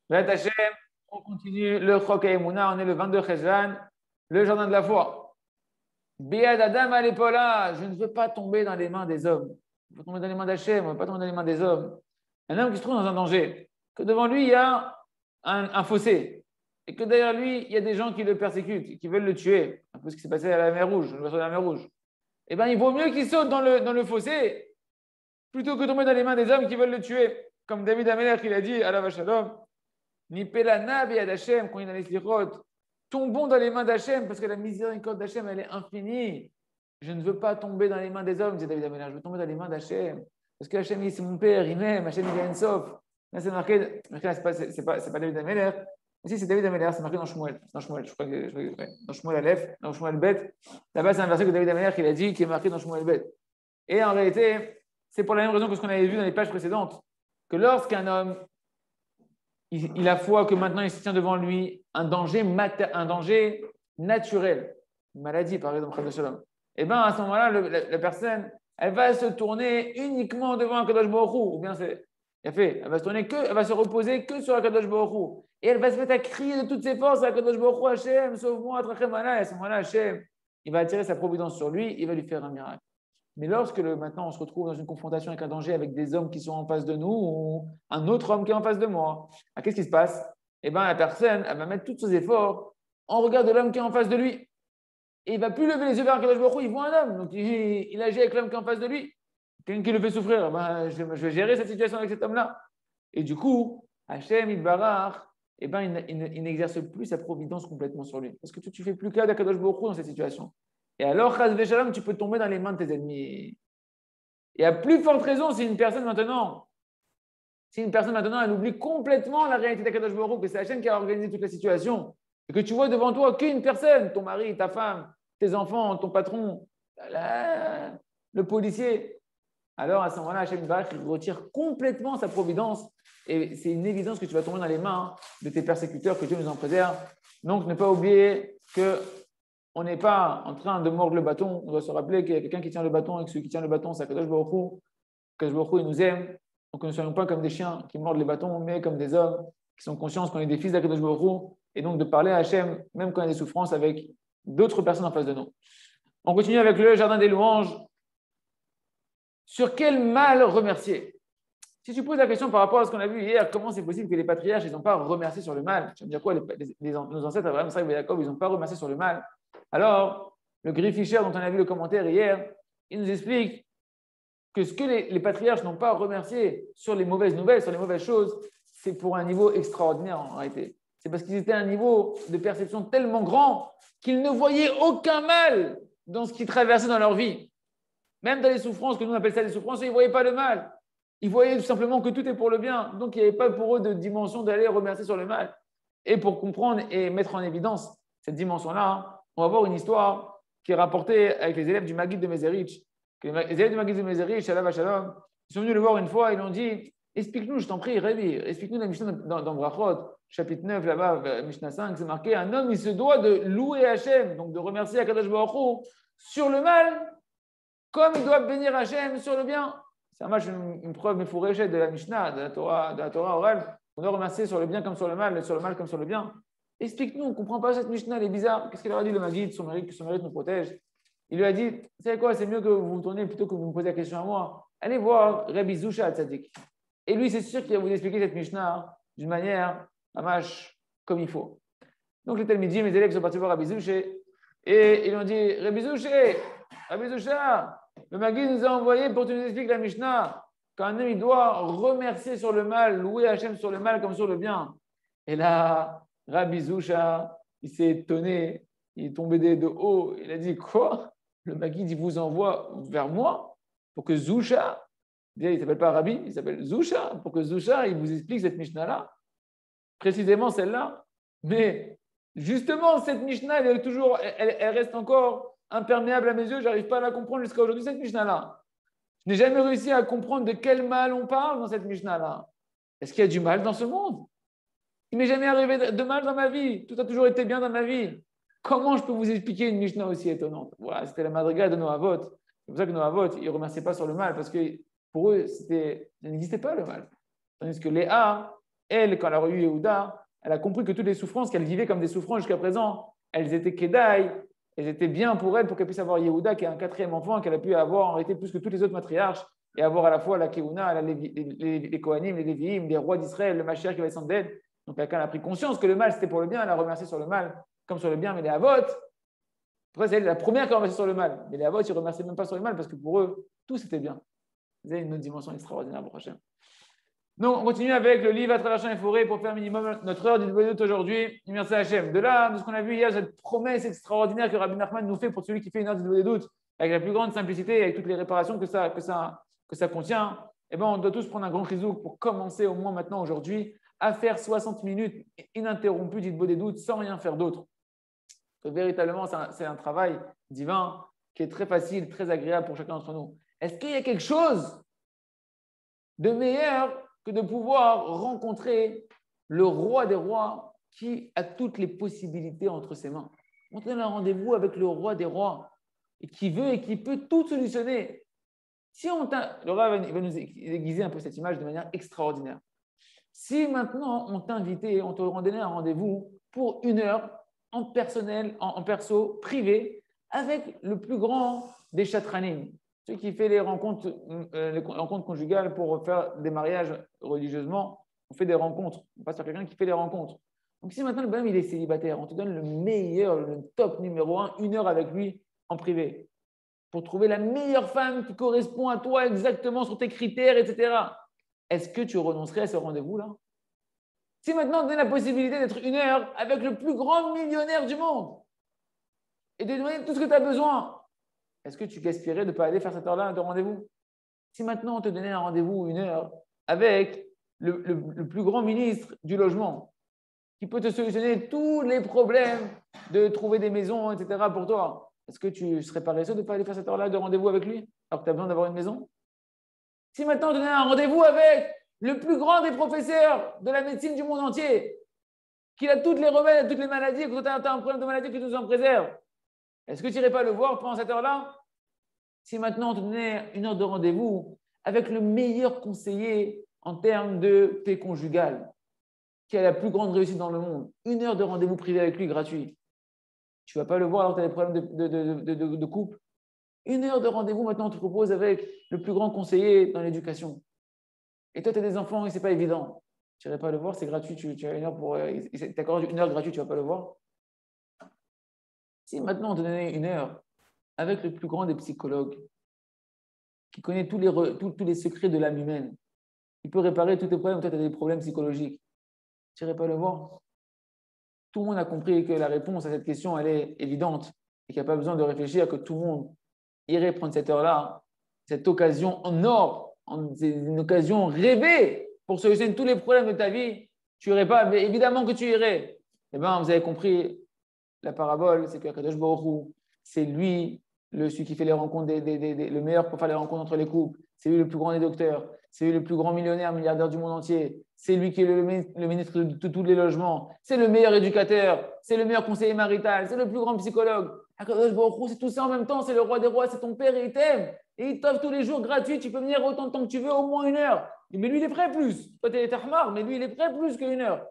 B'ezrat Hashem, on continue le Chok HaEmuna, on est le 22 Cheshvan, le jardin de la foi. Biad Adam à l'épaula, je ne veux pas tomber dans les mains des hommes. Je veux tomber dans les mains d'Hachem, je ne veux pas tomber dans les mains des hommes. Un homme qui se trouve dans un danger, que devant lui il y a un fossé, et que derrière lui il y a des gens qui le persécutent, qui veulent le tuer. Un peu ce qui s'est passé à la mer Rouge, le verset de la mer Rouge. Eh bien, il vaut mieux qu'il saute dans le fossé plutôt que tomber dans les mains des hommes qui veulent le tuer. Comme David Amelech, il a dit à la Vachalom, Ni pelana biad Hashem, quand il a les slichot, tombons dans les mains d'Hachem, parce que la miséricorde d'Hachem, elle est infinie. Je ne veux pas tomber dans les mains des hommes, disait David Amelech, je veux tomber dans les mains d'Hachem. Parce que Hachem, c'est mon père, il m'aime, Hachem, il a une sauf. Là, c'est marqué, c'est pas David Amelech. Ici, c'est David Amelech, c'est marqué dans Shmuel. Dans Shmuel, je crois que dans Shmuel Aleph, dans Shmuel Bet. Là-bas, c'est un verset que David Amelech, il a dit, qui est marqué dans Shmuel Bet. Et en réalité, c'est pour la même raison que ce qu'on avait vu dans les pages précédentes, que lorsqu'un homme, il a foi que maintenant il se tient devant lui un danger naturel, une maladie par exemple, et bien à ce moment-là, la personne, elle va se tourner uniquement devant un Kadosh Baruch Hu, ou bien elle va se tourner elle va se reposer que sur un Kadosh Baruch Hu, et elle va se mettre à crier de toutes ses forces à Kadosh Baruch Hu, Hashem, sauve-moi, Trachem Alay. À ce moment-là, Hashem, il va attirer sa providence sur lui, il va lui faire un miracle. Mais lorsque maintenant on se retrouve dans une confrontation avec un danger, avec des hommes qui sont en face de nous ou un autre homme qui est en face de moi, qu'est-ce qui se passe? Eh bien, la personne, elle va mettre tous ses efforts en regard de l'homme qui est en face de lui. Et il ne va plus lever les yeux vers Kadosh Baruch Hu, il voit un homme. Donc il agit avec l'homme qui est en face de lui. Quelqu'un qui le fait souffrir, je vais gérer cette situation avec cet homme-là. Et du coup, Hachem, il n'exerce plus sa providence complètement sur lui. Parce que tu ne fais plus cas d'Akadosh Baruch Hu dans cette situation. Et alors, Chas Veshalom, tu peux tomber dans les mains de tes ennemis. Et à plus forte raison, si une personne maintenant, elle oublie complètement la réalité d'Akadosh Baruch Hu, que c'est Hachem qui a organisé toute la situation, et que tu vois devant toi qu'une personne, ton mari, ta femme, tes enfants, ton patron, le policier, alors à ce moment-là, Hachem retire complètement sa providence, et c'est une évidence que tu vas tomber dans les mains de tes persécuteurs, que Dieu nous en préserve. Donc, ne pas oublier que on n'est pas en train de mordre le bâton. On doit se rappeler qu'il y a quelqu'un qui tient le bâton et que celui qui tient le bâton, c'est Akadosh Baruch Hu. Akadosh Baruch Hu, il nous aime. Donc, ne soyons pas comme des chiens qui mordent les bâtons, mais comme des hommes qui sont conscients qu'on est des fils d'Akadosh Baruch Hu. Et donc, de parler à Hachem, même quand il y a des souffrances, avec d'autres personnes en face de nous. On continue avec le jardin des louanges. Sur quel mal remercier? Si tu poses la question par rapport à ce qu'on a vu hier, comment c'est possible que les patriarches, ils n'ont pas remercié sur le mal? Tu vas me dire quoi? Nos ancêtres, Abraham, Isaac et Jacob, ils n'ont pas remercié sur le mal. Alors, le Grifficher, dont on a vu le commentaire hier, il nous explique que ce que les patriarches n'ont pas remercié sur les mauvaises nouvelles, sur les mauvaises choses, c'est pour un niveau extraordinaire en réalité. C'est parce qu'ils étaient à un niveau de perception tellement grand qu'ils ne voyaient aucun mal dans ce qui traversait dans leur vie. Même dans les souffrances, que nous on appelle ça des souffrances, ils ne voyaient pas le mal. Ils voyaient tout simplement que tout est pour le bien. Donc, il n'y avait pas pour eux de dimension d'aller remercier sur le mal. Et pour comprendre et mettre en évidence cette dimension-là, on va voir une histoire qui est rapportée avec les élèves du Maguid de Mezerich. Les élèves du Maguid de Mezerich, Shalom Shalom, ils sont venus le voir une fois, ils lui ont dit, explique-nous, je t'en prie, Rabbi, explique-nous la Mishnah dans Brachot, chapitre 9, là-bas, Mishnah 5, c'est marqué, un homme, il se doit de louer Hachem, donc de remercier Akadosh Baruch Hu sur le mal, comme il doit bénir Hachem sur le bien. C'est une preuve méfouréchée de la Mishnah, de la Torah orale. On doit remercier sur le bien comme sur le mal comme sur le bien. Explique-nous, on ne comprend pas cette Mishnah, elle est bizarre. Qu'est-ce qu'il leur a dit le Maguid? Son mérite nous protège. Il lui a dit, vous savez quoi, c'est mieux que vous vous tourniez plutôt que vous me posez la question à moi. Allez voir Rabbi Zusha Tzadik. Et lui, c'est sûr qu'il va vous expliquer cette Mishnah d'une manière, comme il faut. Donc les Talmidim, mes élèves sont partis voir Rabbi Zusha et ils lui ont dit, Rabbi Zusha, le Maguid nous a envoyé pour que tu nous expliques la Mishnah. Qu'un homme, il doit remercier sur le mal, louer Hachem sur le mal comme sur le bien. Et là, Rabbi Zusha, il s'est étonné, il est tombé de haut. Il a dit, quoi? Le Maguid, il vous envoie vers moi pour que Zusha, il ne s'appelle pas Rabbi, il s'appelle Zusha, pour que Zusha, il vous explique cette Mishnah-là, précisément celle-là. Mais justement, cette Mishnah, elle reste encore imperméable à mes yeux, je n'arrive pas à la comprendre jusqu'à aujourd'hui, cette Mishnah-là. Je n'ai jamais réussi à comprendre de quel mal on parle dans cette Mishnah-là. Est-ce qu'il y a du mal dans ce monde? Il ne m'est jamais arrivé de mal dans ma vie. Tout a toujours été bien dans ma vie. Comment je peux vous expliquer une Mishnah aussi étonnante? Voilà, c'était la madriga de nos Havot. C'est pour ça que nos Havot, ils ne remerciaient pas sur le mal, parce que pour eux, ça n'existait pas le mal. Tandis que Léa, elle, quand elle a eu Yehuda, elle a compris que toutes les souffrances qu'elle vivait comme des souffrances jusqu'à présent, elles étaient Kedaï, elles étaient bien pour elle, pour qu'elle puisse avoir Yehuda, qui est un quatrième enfant, qu'elle a pu avoir en réalité plus que tous les autres matriarches, et avoir à la fois la Keuna, les Kohanim, les Lévi'im, les rois d'Israël, le Mashiach qui va descendre d'elle. Donc, quand elle a pris conscience que le mal, c'était pour le bien, elle a remercié sur le mal, comme sur le bien, mais les Avot, après, c'est la première qui a remercié sur le mal. Mais les Avot, ils ne remerciaient même pas sur le mal, parce que pour eux, tout c'était bien. Vous avez une autre dimension extraordinaire pour Hachem. Donc, on continue avec le livre à travers champs et forêts pour faire minimum notre heure d'Idvolut aujourd'hui. Merci à Hachem. De là, de ce qu'on a vu hier, cette promesse extraordinaire que Rabbi Nachman nous fait pour celui qui fait une heure d'Idvolut, avec la plus grande simplicité, avec toutes les réparations que ça contient, eh ben, on doit tous prendre un grand chizouk pour commencer au moins maintenant aujourd'hui à faire 60 minutes ininterrompues d'Idvolut sans rien faire d'autre. Véritablement, c'est un travail divin qui est très facile, très agréable pour chacun d'entre nous. Est-ce qu'il y a quelque chose de meilleur que de pouvoir rencontrer le roi des rois qui a toutes les possibilités entre ses mains? On donne un rendez-vous avec le roi des rois et qui veut et qui peut tout solutionner. Si le roi va nous aiguiser un peu cette image de manière extraordinaire. Si maintenant on t'invitait, on te rendait un rendez-vous pour 1 heure en personnel, en perso, privé, avec le plus grand des chatranim, celui qui fait les rencontres conjugales pour faire des mariages religieusement, on fait des rencontres. On passe sur quelqu'un qui fait des rencontres. Donc si maintenant le bonhomme il est célibataire, on te donne le meilleur, le top numéro 1, 1 heure avec lui en privé, pour trouver la meilleure femme qui correspond à toi exactement sur tes critères, etc. Est-ce que tu renoncerais à ce rendez-vous-là? Si maintenant on te donne la possibilité d'être 1 heure avec le plus grand millionnaire du monde et de donner tout ce que tu as besoin, est-ce que tu gaspillerais de ne pas aller faire cette heure-là de rendez-vous? Si maintenant on te donnait un rendez-vous 1 heure avec le plus grand ministre du logement, qui peut te solutionner tous les problèmes de trouver des maisons, etc. pour toi, est-ce que tu serais paresseux de ne pas aller faire cette heure-là de rendez-vous avec lui alors que tu as besoin d'avoir une maison? Si maintenant on te donnait un rendez-vous avec le plus grand des professeurs de la médecine du monde entier, qui a toutes les remèdes à toutes les maladies, que tu as un problème de maladie, que tu nous en préserves, est-ce que tu n'irais pas le voir pendant cette heure-là? Si maintenant on te donnait 1 heure de rendez-vous avec le meilleur conseiller en termes de paix conjugale, qui a la plus grande réussite dans le monde, 1 heure de rendez-vous privé avec lui gratuit, tu ne vas pas le voir alors que tu as des problèmes de couple? 1 heure de rendez-vous maintenant on te propose avec le plus grand conseiller dans l'éducation. Et toi, tu as des enfants et ce n'est pas évident. Tu n'irais pas le voir, c'est gratuit, tu as 1 heure pour. Tu accordes 1 heure gratuite, tu ne vas pas le voir. Si maintenant on te donnait 1 heure avec le plus grand des psychologues, qui connaît tous les secrets de l'âme humaine, qui peut réparer tous tes problèmes, toi tu as des problèmes psychologiques, tu n'irais pas le voir? Tout le monde a compris que la réponse à cette question, elle est évidente et qu'il n'y a pas besoin de réfléchir, que tout le monde irait prendre cette heure-là, cette occasion en or, c'est une occasion rêvée pour solutionner tous les problèmes de ta vie. Tu n'irais pas, mais évidemment que tu irais. Eh bien, vous avez compris la parabole, c'est que Kadosh Baruch Hu, c'est lui, celui qui fait les rencontres, le meilleur pour faire les rencontres entre les couples. C'est lui le plus grand des docteurs. C'est lui le plus grand millionnaire, milliardaire du monde entier. C'est lui qui est le ministre de tous les logements. C'est le meilleur éducateur. C'est le meilleur conseiller marital. C'est le plus grand psychologue. Kadosh Baruch Hu, c'est tout ça en même temps. C'est le roi des rois. C'est ton père et il t'aime. Et il t'offre tous les jours gratuit. Tu peux venir autant de temps que tu veux, au moins 1 heure. Mais lui, il est prêt plus. Toi, tu es Tahmar, mais lui, il est prêt plus que 1 heure.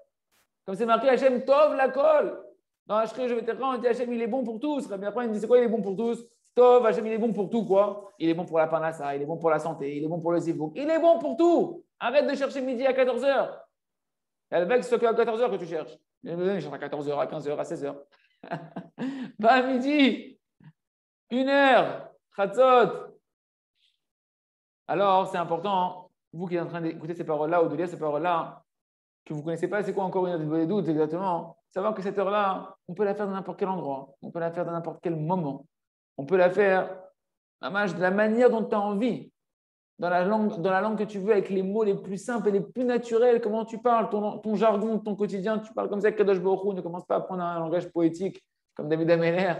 Comme c'est marqué Hachem Tov la kol. Dans Hachem, je vais te rendre, on dit Hachem, il est bon pour tous. Rabbi Nachman, il dit c'est quoi, il est bon pour tous? Tov, Hachem, il est bon pour tout, quoi. Il est bon pour la parnassa, il est bon pour la santé, il est bon pour le zivouk. Il est bon pour tout. Arrête de chercher midi à 14h. Il y a le mec, c'est à 14h que tu cherches. Il cherche à 14h, à 15h, à 16h. Pas à midi. 1 heure. Chatzot. Alors, c'est important, vous qui êtes en train d'écouter ces paroles-là ou de lire ces paroles-là, que vous ne connaissez pas, c'est quoi encore une heure de doute exactement, savoir que cette heure-là, on peut la faire dans n'importe quel endroit, on peut la faire dans n'importe quel moment, on peut la faire de la manière dont tu as envie, dans la langue que tu veux, avec les mots les plus simples et les plus naturels, comment tu parles, ton jargon, ton quotidien, tu parles comme ça, Kadosh Baruch Hu, ne commence pas à prendre un langage poétique comme David Ameller,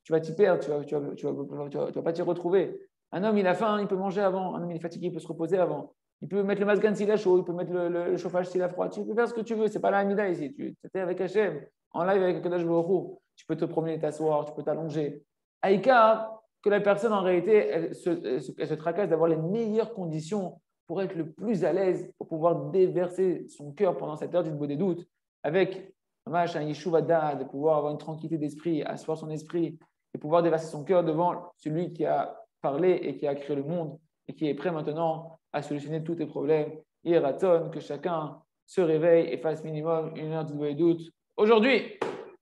tu vas t'y perdre, tu vas pas t'y retrouver. Un homme, il a faim, il peut manger avant, un homme, il est fatigué, il peut se reposer avant. Il peut mettre le masgan s'il a chaud, il peut mettre le chauffage s'il a froid. Tu peux faire ce que tu veux, ce n'est pas la Hamida ici. Tu étais avec Hachem, en live avec Kadosh Baruch Hu. Tu peux te promener, t'asseoir, tu peux t'allonger. Aïka, que la personne en réalité, elle se tracasse d'avoir les meilleures conditions pour être le plus à l'aise, pour pouvoir déverser son cœur pendant cette heure du des doutes, avec un yeshuv de pouvoir avoir une tranquillité d'esprit, asseoir son esprit et pouvoir déverser son cœur devant celui qui a parlé et qui a créé le monde et qui est prêt maintenant à solutionner tous tes problèmes. Et ratonne que chacun se réveille et fasse minimum une heure du doute. Aujourd'hui,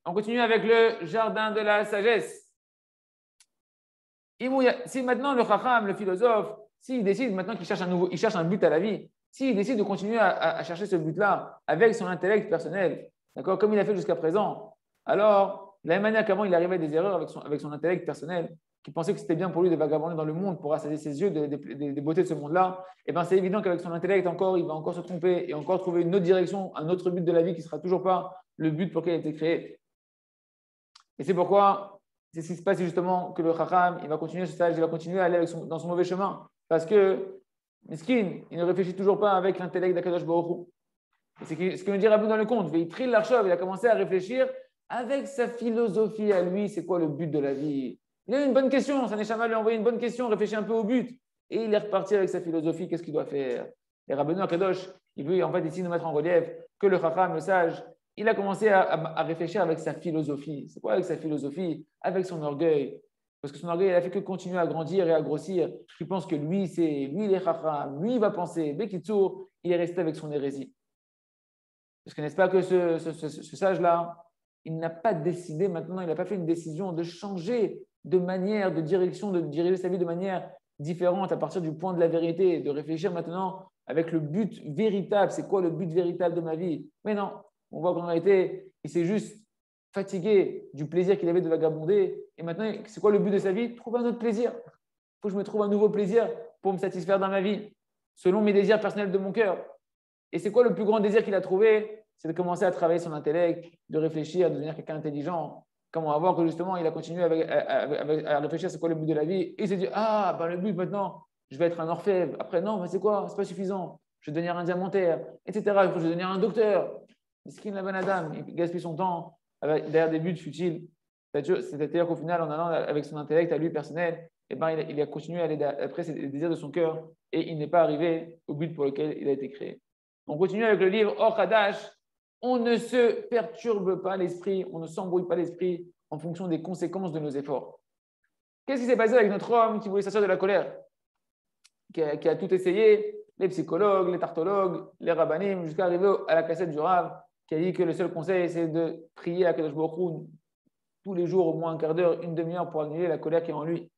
on continue avec le jardin de la sagesse. Si maintenant le chacham, le philosophe, s'il décide maintenant qu'il cherche il cherche un but à la vie, s'il décide de continuer à chercher ce but-là avec son intellect personnel, d'accord, comme il a fait jusqu'à présent, alors, de la même manière qu'avant il arrivait à des erreurs avec son intellect personnel, qui pensait que c'était bien pour lui de vagabonder dans le monde pour rassasier ses yeux des beautés de ce monde-là, et bien c'est évident qu'avec son intellect encore, il va encore se tromper et encore trouver une autre direction, un autre but de la vie qui ne sera toujours pas le but pour lequel il a été créé. Et c'est pourquoi, c'est ce qui se passe justement que le chacham, il va continuer ce stage, il va continuer à aller dans son mauvais chemin. Parce que, miskin, il ne réfléchit toujours pas avec l'intellect d'Akadosh Baruch Hu. Et c'est ce que nous dit Rabbi dans le conte. Il trille l'archov, il a commencé à réfléchir avec sa philosophie à lui, c'est quoi le but de la vie. Il a eu une bonne question, sa neshama lui a envoyé une bonne question, réfléchit un peu au but. Et il est reparti avec sa philosophie, qu'est-ce qu'il doit faire. Et Rabbi Akadosh, il veut en fait ici nous mettre en relief que le chacham, le sage, il a commencé à réfléchir avec sa philosophie. C'est quoi avec sa philosophie? Avec son orgueil. Parce que son orgueil, il a fait que continuer à grandir et à grossir. Il pense que lui, lui, il est chacham, lui, il va penser. Bekitsour, il est resté avec son hérésie. Parce que n'est-ce pas que ce sage-là, il n'a pas décidé maintenant, il n'a pas fait une décision de changer de manière, de direction, de diriger sa vie de manière différente à partir du point de la vérité, de réfléchir maintenant avec le but véritable. C'est quoi le but véritable de ma vie? Mais non, on voit qu'en réalité, il s'est juste fatigué du plaisir qu'il avait de vagabonder. Et maintenant, c'est quoi le but de sa vie? Trouver un autre plaisir. Il faut que je me trouve un nouveau plaisir pour me satisfaire dans ma vie, selon mes désirs personnels de mon cœur. Et c'est quoi le plus grand désir qu'il a trouvé? C'est de commencer à travailler son intellect, de réfléchir, de devenir quelqu'un d'intelligent. Comment on va voir que justement, il a continué à réfléchir c'est quoi le but de la vie. Et il s'est dit, ah, ben le but maintenant, je vais être un orfèvre. Après, non, mais c'est quoi? C'est pas suffisant. Je vais devenir un diamantaire, etc. Je vais devenir un docteur. Miskin la bonne Adam, il gaspille son temps derrière des buts futiles. C'est-à-dire qu'au final, en allant avec son intellect à lui personnel, eh ben, il a continué à aller après les désirs de son cœur et il n'est pas arrivé au but pour lequel il a été créé. On continue avec le livre Or Hadash. On ne se perturbe pas l'esprit, on ne s'embrouille pas l'esprit en fonction des conséquences de nos efforts. Qu'est-ce qui s'est passé avec notre homme qui voulait sortir de la colère, qui a tout essayé, les psychologues, les tartologues, les rabbanim, jusqu'à arriver à la cassette du Rav, qui a dit que le seul conseil, c'est de prier à Kadosh Baruch Hu tous les jours, au moins un quart d'heure, une demi-heure pour annuler la colère qui est en lui.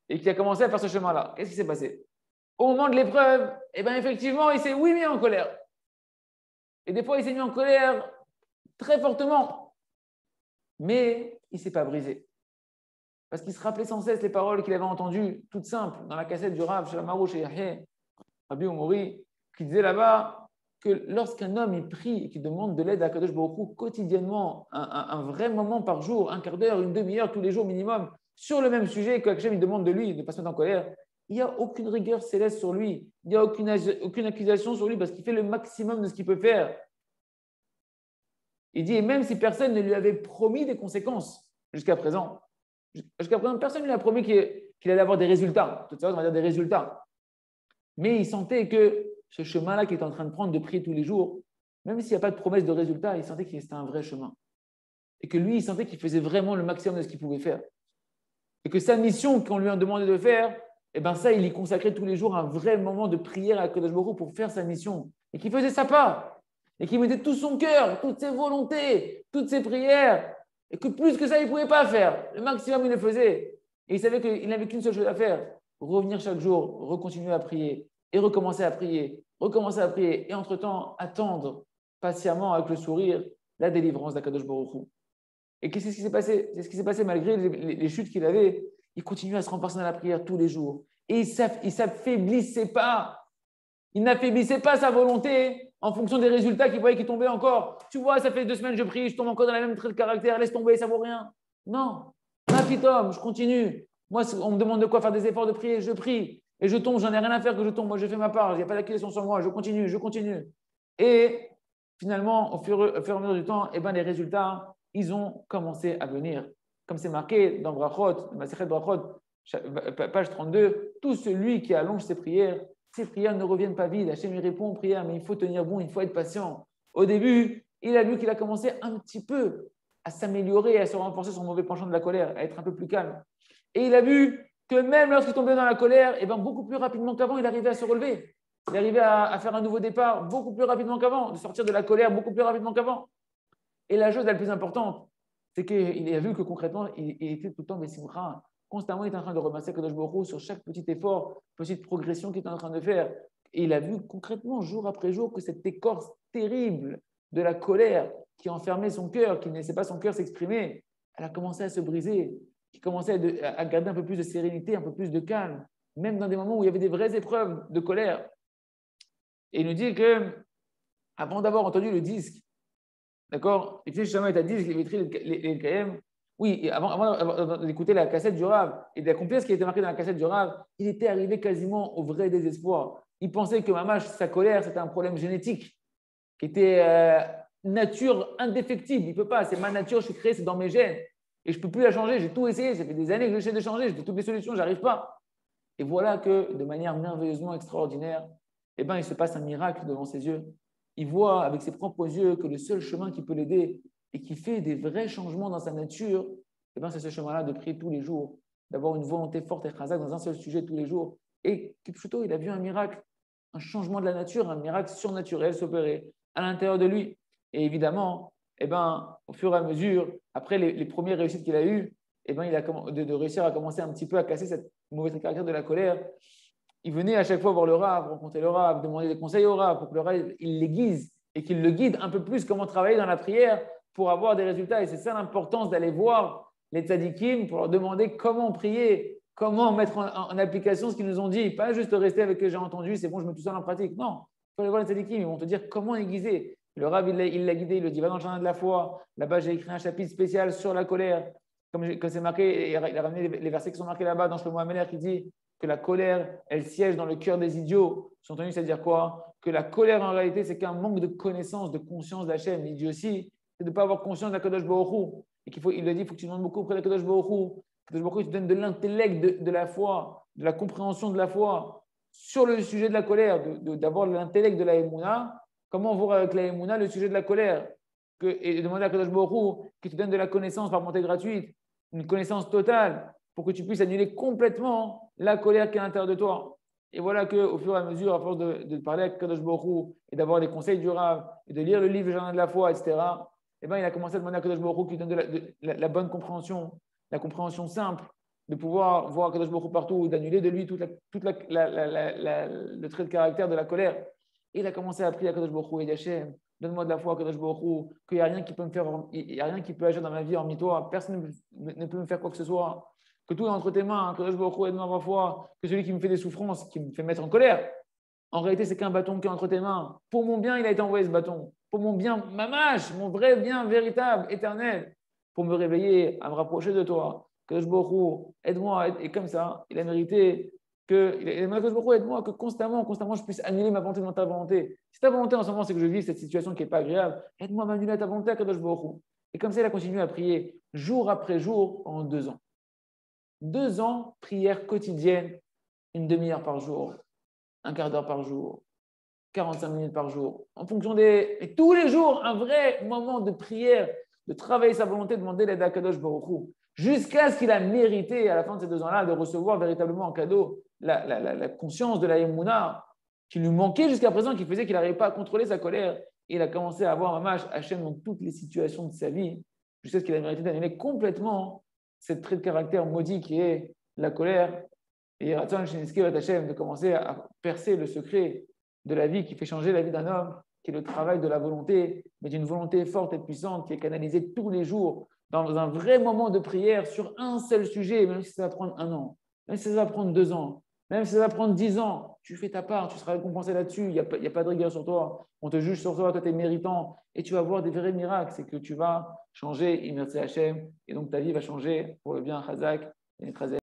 Et qui a commencé à faire ce chemin-là. Qu'est-ce qui s'est passé? Au moment de l'épreuve, eh bien, effectivement, il s'est mis en colère. Et des fois, il s'est mis en colère très fortement. Mais il ne s'est pas brisé. Parce qu'il se rappelait sans cesse les paroles qu'il avait entendues, toutes simples, dans la cassette du Rav, chez la Marouche et Yahé, Rabbi Omori, qui disait là-bas que lorsqu'un homme il prie et qu'il demande de l'aide à Kadosh Baruch Hu quotidiennement, un vrai moment par jour, un quart d'heure, une demi-heure, tous les jours minimum, sur le même sujet que Hachem il demande de lui, de ne pas se mettre en colère, il n'y a aucune rigueur céleste sur lui, il n'y a aucune accusation sur lui parce qu'il fait le maximum de ce qu'il peut faire. Il dit, et même si personne ne lui avait promis des conséquences jusqu'à présent, personne ne lui a promis qu'il allait avoir des résultats, tout ça, on va dire des résultats. Mais il sentait que ce chemin-là qu'il était en train de prendre, de prier tous les jours, même s'il n'y a pas de promesse de résultat, il sentait que c'était un vrai chemin. Et que lui, il sentait qu'il faisait vraiment le maximum de ce qu'il pouvait faire. Et que sa mission qu'on lui a demandé de faire, eh ben ça, il y consacrait tous les jours un vrai moment de prière à Kadosh Baruch Hu pour faire sa mission. Et qu'il faisait sa part. Et qu'il mettait tout son cœur, toutes ses volontés, toutes ses prières. Et que plus que ça, il ne pouvait pas faire. Le maximum, il le faisait. Et il savait qu'il n'avait qu'une seule chose à faire. Revenir chaque jour, recontinuer à prier. Et recommencer à prier. Recommencer à prier. Et entre-temps, attendre patiemment avec le sourire la délivrance d'Akadosh Baruch Hu. Et qu'est-ce qui s'est passé? C'est ce qui s'est passé malgré les chutes qu'il avait. Il continuait à se renforcer dans la prière tous les jours. Et il ne s'affaiblissait pas. Il n'affaiblissait pas sa volonté en fonction des résultats qu'il voyait qui tombaient encore. Tu vois, ça fait 2 semaines que je prie, je tombe encore dans la même trait de caractère, laisse tomber, ça ne vaut rien. Non, homme, je continue. Moi, on me demande de quoi faire des efforts de prier, je prie. Et je tombe, j'en ai rien à faire que je tombe. Moi, je fais ma part, il n'y a pas d'accusation sur moi, je continue. Et finalement, au fur et à mesure du temps, eh ben, les résultats, ils ont commencé à venir. Comme c'est marqué dans Brachot, Masechet Brachot, page 32, tout celui qui allonge ses prières, Ces prières ne reviennent pas vides. Hachem lui répond aux prières, mais il faut tenir bon, il faut être patient. Au début, il a vu qu'il a commencé un petit peu à s'améliorer, à se renforcer son mauvais penchant de la colère, à être un peu plus calme. Et il a vu que même lorsqu'il tombait dans la colère, eh ben, beaucoup plus rapidement qu'avant, il arrivait à se relever. Il arrivait à faire un nouveau départ beaucoup plus rapidement qu'avant, de sortir de la colère beaucoup plus rapidement qu'avant. Et la chose la plus importante, c'est qu'il a vu que concrètement, il était tout le temps Bessimcha. Constamment, il était en train de remercier Kadosh Baruch Hu sur chaque petit effort, petite progression qu'il était en train de faire. Et il a vu concrètement, jour après jour, que cette écorce terrible de la colère qui enfermait son cœur, qui ne laissait pas son cœur s'exprimer, elle a commencé à se briser, qui commençait à garder un peu plus de sérénité, un peu plus de calme, même dans des moments où il y avait des vraies épreuves de colère. Et il nous dit que, avant d'avoir entendu le disque, d'accord, et tu sais, justement, il a dit, les KM, oui, et avant d'écouter la cassette du Rav et d'accomplir ce qui était marqué dans la cassette du Rav, il était arrivé quasiment au vrai désespoir. Il pensait que Mamash, sa colère, c'était un problème génétique, qui était nature indéfectible. Il ne peut pas, c'est ma nature, je suis créé, c'est dans mes gènes. Et je ne peux plus la changer, j'ai tout essayé, ça fait des années que j'essaie de changer, j'ai toutes les solutions, je n'arrive pas. Et voilà que, de manière merveilleusement extraordinaire, eh ben, il se passe un miracle devant ses yeux. Il voit avec ses propres yeux que le seul chemin qui peut l'aider et qui fait des vrais changements dans sa nature, eh ben, c'est ce chemin-là de prier tous les jours, d'avoir une volonté forte et chazak dans un seul sujet tous les jours. Et plutôt, il a vu un miracle, un changement de la nature, un miracle surnaturel s'opérer à l'intérieur de lui. Et évidemment, eh ben, au fur et à mesure, après les premières réussites qu'il a eues, eh ben, il a de réussir à commencer un petit peu à casser cette mauvaise caractère de la colère. Il venait à chaque fois voir le Rav, rencontrer le Rav, demander des conseils au Rav pour que le Rav il l'aiguise et qu'il le guide un peu plus comment travailler dans la prière pour avoir des résultats. Et c'est ça l'importance d'aller voir les tzadikim pour leur demander comment prier, comment mettre en application ce qu'ils nous ont dit. Pas juste rester avec ce que j'ai entendu, c'est bon, je mets tout ça en pratique. Non, il faut aller voir les tzadikim, ils vont te dire comment aiguiser. Le Rav, il l'a guidé, il le dit, va dans le jardin de la foi. Là-bas, j'ai écrit un chapitre spécial sur la colère. Comme c'est marqué, il a ramené les versets qui sont marqués là-bas dans Shlomo HaMelech qui dit que la colère, elle siège dans le cœur des idiots. Sous-entendu, c'est-à-dire quoi? Que la colère, en réalité, c'est qu'un manque de connaissance, de conscience d'Hachem. L'idiotie, c'est de ne pas avoir conscience d'Akadosh Baruch Hu. Et il le dit, il faut que tu demandes beaucoup auprès d'Akadosh Baruch Hu. Akadosh Baruch Hu, il te donne de l'intellect de la foi, de la compréhension de la foi. Sur le sujet de la colère, d'avoir l'intellect de la Emouna, comment voir avec la Emouna le sujet de la colère? Et demander à Akadosh Baruch Hu qu'il te donne de la connaissance par montée gratuite, une connaissance totale, pour que tu puisses annuler complètement la colère qui est à l'intérieur de toi. Et voilà qu'au fur et à mesure, à force de parler avec Kadosh Baruch Hu et d'avoir les conseils du Rav et de lire le livre Jardin de la foi, etc., eh ben, il a commencé à demander à Kadosh Baruch Hu qu'il donne la bonne compréhension, la compréhension simple, de pouvoir voir Kadosh Baruch Hu partout, d'annuler de lui tout le trait de caractère de la colère. Et il a commencé à prier à Kadosh Baruch Hu et Hachem, donne-moi de la foi à Kadosh Baruch Hu, qu'il n'y a rien qui peut me faire, il y a rien qui peut agir dans ma vie hormis toi, personne ne peut me faire quoi que ce soit. Que tout est entre tes mains, que Kadosh Baruch Hu aide-moi ma foi, que celui qui me fait des souffrances, qui me fait mettre en colère, en réalité, c'est qu'un bâton qui est entre tes mains. Pour mon bien, il a été envoyé ce bâton. Pour mon bien, mamash, mon vrai bien véritable, éternel, pour me réveiller, à me rapprocher de toi. Kadosh Baruch Hu, aide-moi. Et comme ça, il a mérité Kadosh Baruch Hu, aide-moi, que constamment, je puisse annuler ma volonté dans ta volonté. Si ta volonté en ce moment, c'est que je vis cette situation qui n'est pas agréable, aide-moi à m'annuler à ta volonté, Kadosh Baruch Hu. Et comme ça, il a continué à prier jour après jour pendant 2 ans. 2 ans, prière quotidienne, une demi-heure par jour, un quart d'heure par jour, 45 minutes par jour, en fonction et tous les jours, un vrai moment de prière, de travailler sa volonté, de demander l'aide à Kadosh Baruch Hu, jusqu'à ce qu'il a mérité, à la fin de ces 2 ans-là, de recevoir véritablement en cadeau la conscience de la Emouna qui lui manquait jusqu'à présent, qui faisait qu'il n'arrivait pas à contrôler sa colère. Et il a commencé à avoir Mamash Hachem dans toutes les situations de sa vie, jusqu'à ce qu'il a mérité d'annuler complètement cette trait de caractère maudit qui est la colère. Et Ratzon Shiniski Hachem de commencer à percer le secret de la vie qui fait changer la vie d'un homme, qui est le travail de la volonté, mais d'une volonté forte et puissante qui est canalisée tous les jours dans un vrai moment de prière sur un seul sujet, même si ça va prendre 1 an, même si ça va prendre 2 ans, même si ça va prendre 10 ans, tu fais ta part, tu seras récompensé là-dessus, il n'y a pas de rigueur sur toi, on te juge sur toi, toi tu es méritant, et tu vas voir des vrais miracles, c'est que tu vas changer, Imertse Hachem, et donc ta vie va changer pour le bien, Chazak, et